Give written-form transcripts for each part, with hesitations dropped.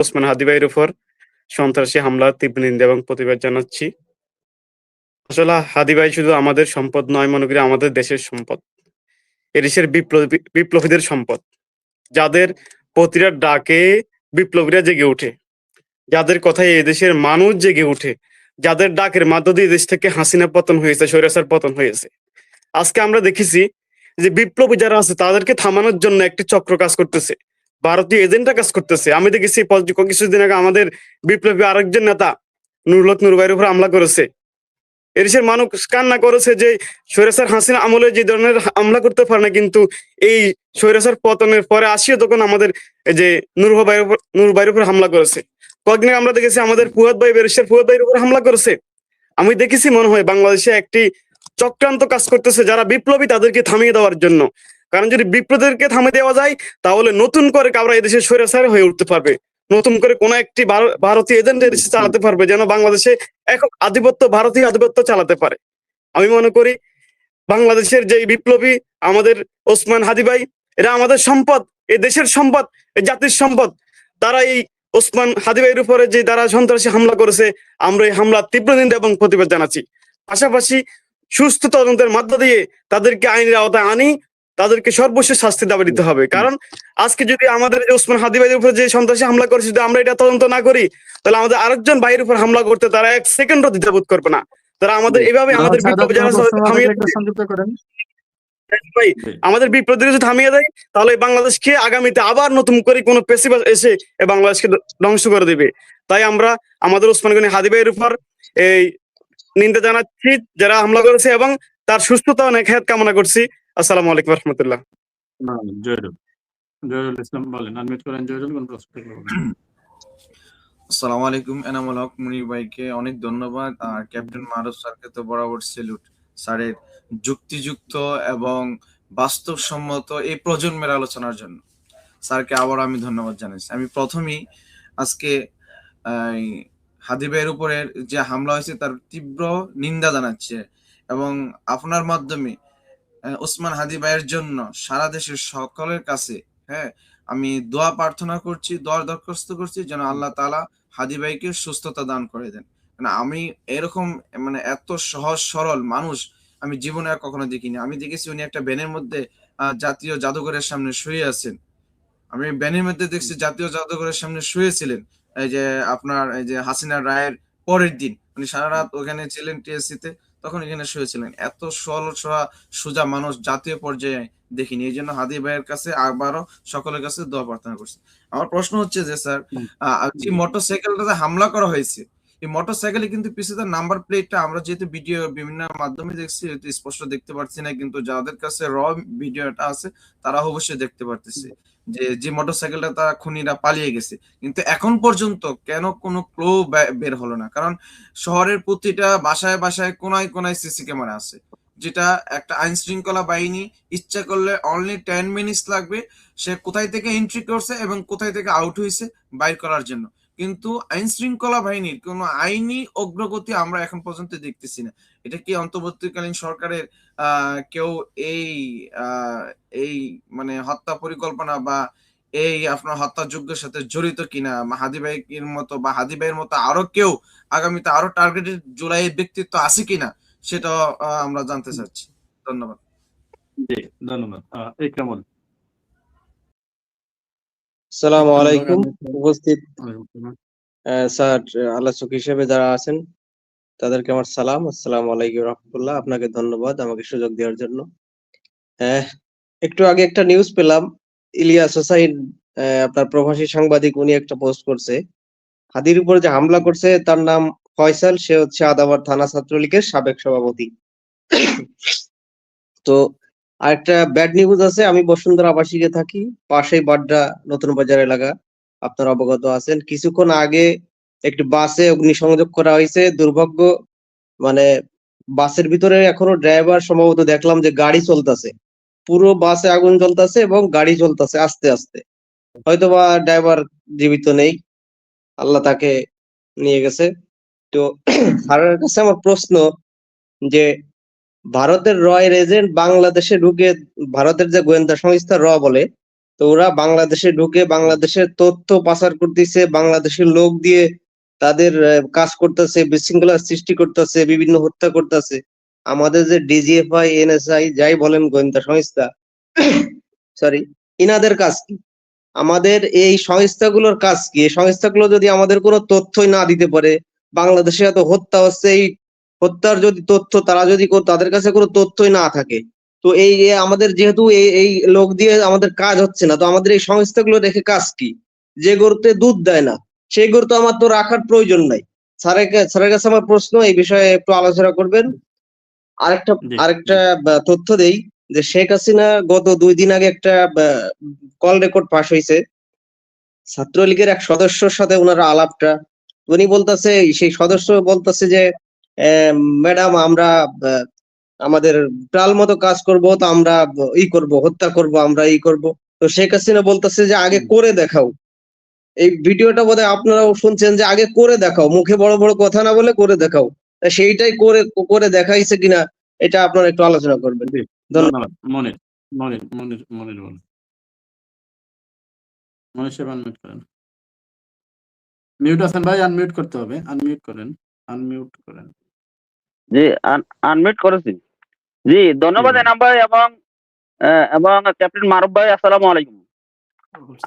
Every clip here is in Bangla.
ওসমান হাদি ভাইয়ের উপর সন্ত্রাসী হামলার তীব্র নিন্দা এবং প্রতিবাদ জানাচ্ছি। আসলে হাদি ভাই শুধু আমাদের সম্পদ নয়, মনে করি আমাদের দেশের সম্পদ। এদেশের বিপ্লবীদের সম্পদ। যাদের প্রতিটা ডাকে বিপ্লবীরা জেগে ওঠে। যাদের কথায় এদেশের মানুষ জেগে ওঠে। যাদের ডাকের মধ্য দিয়ে দেশ থেকে হাসিনা পতন হয়েছে, স্বৈরাচার পতন হয়েছে। আজকে আমরা দেখেছি যে বিপ্লবী যারা আছে তাদেরকে থামানোর জন্য একটি চক্র কাজ করতেছে। ভারতীয় এজেন্টরা কাজ করতেছে। আমি দেখেছি কিছুদিন আগে আমাদের বিপ্লবী আরেকজন নেতা নুরুল হক নূর ভাইয়ের উপর হামলা করেছে। এদেশের মানুষ কান্না করেছে যে স্বৈরাচার হাসিনা আমলে যে ধরনের হামলা করতে পারে না, কিন্তু এই স্বৈরাচার পতনের পরে আসিও তখন আমাদের এই যে নূর ভাইয়ের উপর হামলা করেছে। কয়েকদিন আগে আমরা দেখেছি আমাদের ব্যারিস্টার ফুয়াদ ভাইয়ের উপর হামলা করেছে। আমি দেখেছি মনে হয় বাংলাদেশে একটি চক্রান্ত কাজ করতেছে যারা বিপ্লবী তাদেরকে থামিয়ে দেওয়ার জন্য। কারণ যদি বিপ্লবীদেরকে থামিয়ে দেওয়া যায় তাহলে নতুন করে কাবরা এদেশের স্বৈরাচার হয়ে উঠতে পারবে। নতুন করে কোন একটি ভারতীয় এজেন্ট এদেশে চালাতে পারবে, যেন বাংলাদেশে একক আধিপত্য, ভারতীয় আধিপত্য চালাতে পারে। আমি মনে করি বাংলাদেশের যে বিপ্লবী আমাদের ওসমান হাদি ভাই, এরা আমাদের সম্পদ, এই দেশের সম্পদ, এই জাতির সম্পদ। তারা এই ওসমান হাদি ভাইয়ের উপরে যে তারা সন্ত্রাসী হামলা করেছে, আমরা এই হামলা তীব্র নিন্দা এবং প্রতিবাদ জানাচ্ছি। পাশাপাশি সুস্থ তদন্তের মধ্য দিয়ে তাদেরকে আইনের আওতায় আনি, তাদেরকে সর্বশেষ শাস্তি দাবি দিতে হবে। কারণ আজকে যদি আমাদের যে ওসমান হাদি ভাইয়ের উপরে যে সন্ত্রাসী হামলা করেছে যদি আমরা এটা তদন্ত না করি, তাহলে আমাদের আরেকজন ভাইয়ের উপর হামলা করতে তারা এক সেকেন্ডও দ্বিধাবোধ করবে না। তারা আমাদের এভাবে আমাদের বিপ্লবী যারা ভাই আমাদের বিপ্লবীদের যদি থামিয়ে দেয় তাহলে বাংলাদেশকে আগামীতে আবার নতুন করে কোনো পেশিবাদ এসে বাংলাদেশকে ধ্বংস করে দিবে। তাই আমরা আমাদের ওসমান গনি হাদি ভাইয়ের উপর এই নিন্দা জানাচ্ছি যারা হামলা করেছে, এবং তার সুস্থতা ও নেখায়াত কামনা করছি। আসসালামু আলাইকুম রহমতুল্লাহ। আসসালামু আলাইকুম। এনামুল হক মুনির ভাইকে অনেক ধন্যবাদ, আর ক্যাপ্টেন মারুফ স্যারকে তো বরাবর সেলুট। স্যারের যুক্তিযুক্ত এবং বাস্তবসম্মত এই প্রজন্মের আলোচনার জন্য স্যারকে আবার আমি ধন্যবাদ জানাচ্ছি। আমি প্রথমেই আজকে হাদি ভাইয়ের উপরে যে হামলা হয়েছে তার তীব্র নিন্দা জানাচ্ছে, এবং আপনার মাধ্যমে ওসমান হাদি ভাইয়ের জন্য সারা দেশের সকলের কাছে আমি দোয়া প্রার্থনা করছি, দোয়ার দরখাস্ত করছি যেন আল্লাহ তাআলা হাদি ভাইকে সুস্থতা দান করে দেন। আমি এরকম এত সহজ সরল মানুষ আমি জীবনে আর কখনো দেখিনি। আমি দেখেছি উনি একটা ব্যানের মধ্যে জাতীয় জাদুঘরের সামনে শুয়ে আছেন। আমি ব্যানের মধ্যে দেখছি জাতীয় জাদুঘরের সামনে শুয়েছিলেন। এই যে আপনার এই যে হাসিনা রায়ের পরের দিন উনি সারা রাত ওখানে ছিলেন টিএসসিতে, তখন এখানে শুয়েছিলেন। এত সরল সোজা মানুষ জাতীয় পর্যায়ে দেখিনি। এই জন্য হাদি ভাইয়ের কাছে আবারও সকলের কাছে দোয়া প্রার্থনা করছি। আমার প্রশ্ন হচ্ছে যে স্যার, যে মোটরসাইকেলটাতে হামলা করা হয়েছে, এই মোটরসাইকেলে কিন্তু পিছনে নাম্বার প্লেটটা আমরা যেহেতু ভিডিও বিভিন্ন মাধ্যমে দেখছি স্পষ্ট দেখতে পাচ্ছি না, কিন্তু যাদের কাছে র ভিডিওটা আছে তারা অবশ্যই দেখতে পারতেছে যে মোটরসাইকেলটা তারা খুনিরা পালিয়ে গেছে। কিন্তু এখন পর্যন্ত কেন কোনো ক্লু বের হলো না? কারণ শহরের প্রতিটা বাসায় বাসায় কোনায় কোনায় সিসি ক্যামেরা আছে, যেটা একটা আইন শৃঙ্খলা বাহিনী ইচ্ছা করলে অনলি 10 মিনিটস লাগবে সে কোথায় থেকে এন্ট্রি করছে এবং কোথায় থেকে আউট হয়েছে বাইর করার জন্য। কিন্তু আইন শৃঙ্খলা বাহিনীর কোনো আইনি অগ্রগতি আমরা এখন পর্যন্ত দেখতেছি না। এটা কি অন্তর্বর্তীকালীন সরকারের কেউ এই হত্যা পরিকল্পনা বা এই আপনার হত্যাযজ্ঞের সাথে জড়িত কিনা, হাদি ভাইয়ের মতো বা হাদি ভাইয়ের মতো আরো কেউ আগামীতে আরো টার্গেটেড জুলাইয়ের ব্যক্তিত্ব আছে কিনা সেটা আমরা জানতে চাচ্ছি। ধন্যবাদ। ধন্যবাদ। ইকরামুল। আসসালামু আলাইকুম। উপস্থিত স্যার আলোচক হিসেবে যারা আছেন তাদেরকে আমার সালাম। আসসালামু আলাইকুম রহমতুল্লাহ। আপনাকে ধন্যবাদ আমাকে সুযোগ দেওয়ার জন্য। একটু আগে একটা নিউজ পেলাম, ইলিয়াস হোসাইন আপনার প্রবাসী সাংবাদিক, উনি একটা পোস্ট করছে হাদির উপরে যে হামলা করছে তার নাম ফয়সাল, সে হচ্ছে আদাবর থানা ছাত্রলীগের সাবেক সভাপতি। তো আরেকটা ব্যাড নিউজ আছে, আমি বসুন্ধরা আবাসিকে থাকি, পাশেই বাড্ডা নতুন বাজার এলাকা, আপনারা অবগত আছেন। কিছুক্ষণ আগে একটি বাসে অগ্নিসংযোগ করা হয়েছে। দুর্ভাগ্য বাসের ভিতরে এখনো ড্রাইভার, সম্ভবত দেখলাম যে গাড়ি চলতেছে, পুরো বাসে আগুন জ্বলতেছে এবং গাড়ি চলতেছে আস্তে আস্তে। হয়তোবা ড্রাইভার জীবিত নেই, আল্লাহ তাকে নিয়ে গেছে। তো স্যারের কাছে আমার প্রশ্ন যে ভারতের র এর এজেন্ট বাংলাদেশে ঢুকে, ভারতের যে গোয়েন্দা সংস্থা র বলে, তো ওরা বাংলাদেশে ঢুকে বাংলাদেশের তথ্য পাচার করতেছে, বাংলাদেশের লোক দিয়ে তাদের কাজ করতেছে, বিশৃঙ্খলা সৃষ্টি করতেছে, বিভিন্ন হত্যা করতেছে। আমাদের যে ডিজিএফআই, এনএসআই যাই বলেন গোয়েন্দা সংস্থা, সরি, ইনাদের কাজ কি? আমাদের এই সংস্থাগুলোর কাজ কি? এই সংস্থাগুলো যদি আমাদের কোনো তথ্যই না দিতে পারে, বাংলাদেশে এত হত্যা হচ্ছে, এই হত্যার যদি তথ্য তারা যদি তাদের কাছে কোনো তথ্যই না থাকে, তো আমাদের যেহেতু এই লোক দিয়ে আমাদের কাজ হচ্ছে না, তো আমাদের এই সংস্থাগুলো রেখে কাজ কি? যে গরুতে দুধ দেয় না সেই গরু তো আমার তো রাখার প্রয়োজন নাই। স্যারের কাছে আমার প্রশ্ন, এই বিষয়ে একটু আলোচনা করবেন। আরেকটা জি আরেকটা তথ্য দেই যে শেখ হাসিনা গত 2 দিন আগে একটা কল রেকর্ড পাস হয়েছে ছাত্রলীগের এক সদস্যর সাথে ওনার আলাপটা। উনি বলতেছে, সেই সদস্য বলতেছে যে ম্যাডাম আমরা আমাদের প্রাল মতো কাজ করব, তো আমরা করব, হত্যা করব, আমরা করব। তো শেখ হাসিনা বলতেছে যে আগে করে দেখাও। এই ভিডিওটা বোধহয় আপনারাও শুনছেন যে আগে করে দেখাও, মুখে বড় বড় কথা না বলে করে দেখাও। তা সেইটাই করে করে দেখাইছে কিনা এটা আপনারা একটু আলোচনা করবেন। জি ধন্যবাদ। মনির মনির মনির মনির বলুন। মনির সাহেব আনমিউট করেন। মিউট আছেন ভাই, আনমিউট করতে হবে। আনমিউট করেন, আনমিউট করেন। জি আনমিউট করেছি। জি ধন্যবাদ এনাম ভাই এবং ক্যাপ্টেন মারুফ ভাই, আসসালামু আলাইকুম।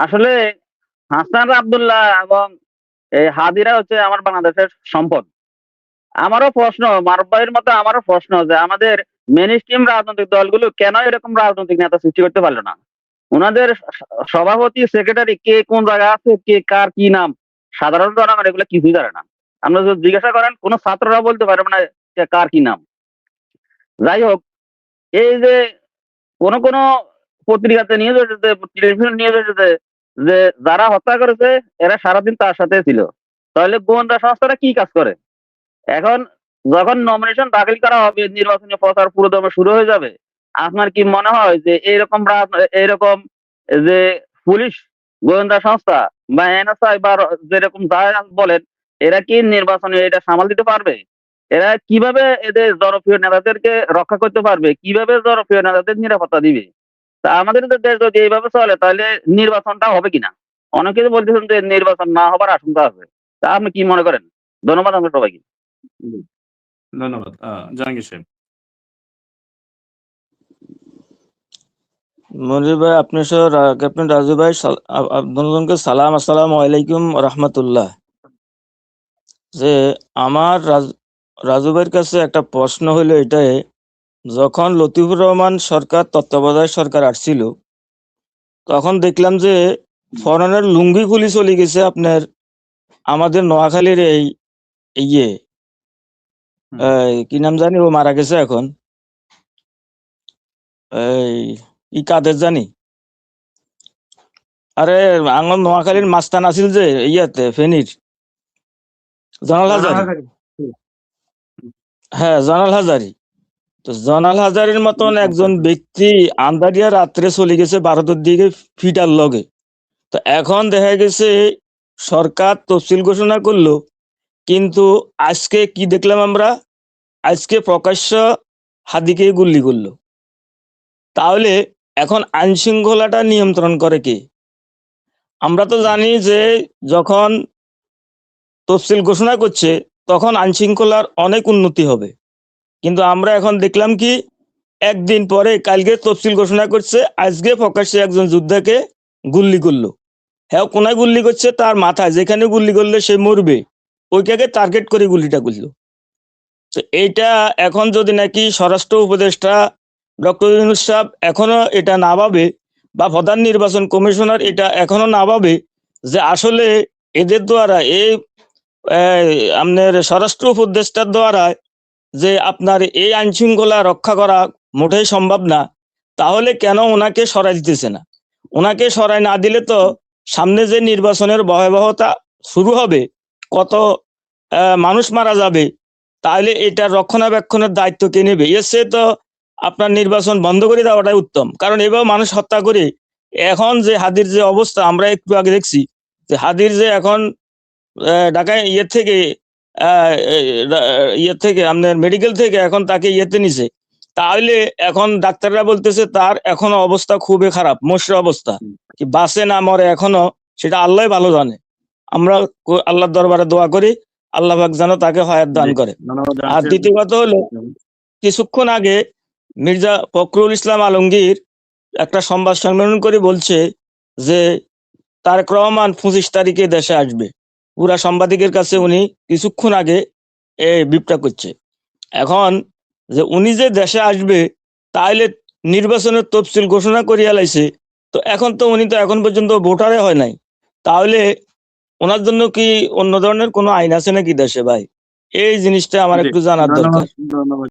আসলে হাসান আব্দুল্লাহ এবং এই হাদিরা হচ্ছে আমার বাংলাদেশের সম্পদ। আমারও প্রশ্ন, মারুফ ভাইয়ের মতো আমারও প্রশ্ন যে আমাদের মেন স্ট্রিম রাজনৈতিক দলগুলো কেন এরকম রাজনৈতিক নেতা সৃষ্টি করতে পারলো না? ওনাদের সভাপতি, সেক্রেটারি কে কোন জায়গায় আছে, কে কার কি নাম, সাধারণ জনগণ এগুলো কিছুই জানে না। আমরা যদি জিজ্ঞাসা করেন কোন ছাত্ররা বলতে পারবে না যে কার কি নাম। যাই হোক, এই যে কোন কোন পত্রিকাতে নিউজ এসেছে, টেলিভিশন নিউজ এসেছে যে যারা হত্যা করেছে এরা সারাদিন তার সাথে ছিল। তাহলে গোয়েন্দা সংস্থারা কি কাজ করে? এখন যখন নমিনেশন দাখিল করা হবে, নির্বাচনী প্রচার পুরোদমে শুরু হয়ে যাবে, আপনার কি মনে হয় যে এইরকম যে পুলিশ, গোয়েন্দা সংস্থা বা এনএসআই বা যেরকম যারা বলেন, এরা কি নির্বাচনে এটা সামাল দিতে পারবে? এরা কিভাবে এদের জনপ্রিয় নেতাদেরকে রক্ষা করতে পারবে? কিভাবে জনপ্রিয় নেতাদের নিরাপত্তা দিবে? তা আমাদের দেশ যদি এইভাবে চলে তাহলে নির্বাচনটা হবে কিনা? অনেকে বলতেছেন যে নির্বাচন না হবার আশঙ্কা আছে। তা আপনি কি মনে করেন? ধন্যবাদ আমরা সবাইকে। ধন্যবাদ। জাহাঙ্গীর সাহেব। মনির ভাই, আপনি সহ ক্যাপ্টেন রাজু ভাই, আপনাদেরকে সালাম, আসসালামু আলাইকুম রহমতুল্লাহ। যে আমার রাজু ভাইয়ের কাছে একটা প্রশ্ন হলো এটাই, যখন লতিফুর রহমান সরকার, তত্ত্বাবধায়ক সরকার আসছিল, তখন দেখলাম যে ফরেনের লুঙ্গি খুলি চলে গেছে আপনার আমাদের নোয়াখালীর ইয়ে কি নাম জানি, ও মারা গেছে এখন, কাদের জানি, আরে আঙ্গন নোয়াখালীর মাস্তান আছিল যে ইয়াতে ফেনীর, জনাল হাজারি। হ্যাঁ, জনাল হাজারি। তো জনাল হাজারির মতন একজন ব্যক্তি আন্দারিয়া রাত্রে চলে গেছে ভারতের দিকে ফিটার লগে। তো এখন দেখা গেছে সরকার তফসিল ঘোষণা করলো, কিন্তু আজকে কি দেখলাম আমরা, আজকে প্রকাশ্য হাদিকে গুলি করলো। তাহলে এখন আইন শৃঙ্খলাটা নিয়ন্ত্রণ করে কে? আমরা তো জানি যে যখন তফসিল ঘোষণা করছে তখন আইন শৃঙ্খলার অনেক উন্নতি হবে, কিন্তু আমরা এখন দেখলাম কি একদিন পরে কালকে তফসিল ঘোষণা করছে, আজকে প্রকাশ্যে একজন যোদ্ধাকে গুল্লি করলো। হ্যাঁ, কোনায় গুল্লি করছে? তার মাথায়, যেখানে গুল্লি করলে সে মরবে ওইটাকে টার্গেট করে গুলিটা করলো। তো এইটা এখন যদি নাকি স্বরাষ্ট্র উপদেষ্টা ডক্টর ইউনূস সাহেব এখনো এটা না ভাবে, বা প্রধান নির্বাচন কমিশনার এটা এখনো না ভাবে যে আসলে এদের দ্বারা আপনার স্বরাষ্ট্র উপদেষ্টার দ্বারা যে আপনার এই আইন শৃঙ্খলা রক্ষা করা মোটেই সম্ভব না, তাহলে কেন ওনাকে সরাই দিতেছে না? ওনাকে সরাই না দিলে তো সামনে যে নির্বাচনের ভয়াবহতা শুরু হবে, কত মানুষ মারা যাবে, তাহলে এটা রক্ষণাবেক্ষণের দায়িত্ব কে নেবে? এসে তো আপনার নির্বাচন বন্ধ করে দেওয়াটাই উত্তম, কারণ এভাবে মানুষ হত্যা করে এখন যে হাদির যে অবস্থা, আমরা একটু আগে দেখছি যে হাদির যে এখন ঢাকায় ইয়ে থেকে আপনার মেডিকেল থেকে এখন তাকে ইয়েতে নিছে, তাহলে এখন ডাক্তাররা বলতেছে তার এখনো অবস্থা খুবই খারাপ, মস্য অবস্থা, কি বাঁচে না মরে এখনো সেটা আল্লাহ ভালো জানে। আমরা আল্লাহর দরবারে দোয়া করি আল্লাহ পাক যেন তাকে হায়াত দান করে। আর দ্বিতীয় কথা হলো, কিছুক্ষণ আগে মির্জা ফখরুল ইসলাম আলমগীর একটা সংবাদ সম্মেলন করে বলছে যে তারেক রহমান 25 তারিখে দেশে আসবে। পুরা সাংবাদিকের কাছে উনি কিছুক্ষণ আগে এই বিপটা করছে। এখন যে উনি যে দেশে আসবে তাহলে নির্বাচনের তফসিল ঘোষণা করিয়া লাইছে, তো এখন তো উনি তো এখন পর্যন্ত ভোটারে হয় নাই, তাহলে ওনার জন্য কি অন্য ধরনের কোনো আইন আছে নাকি দেশে ভাই? এই জিনিসটা আমার একটু জানার দরকার। ধন্যবাদ।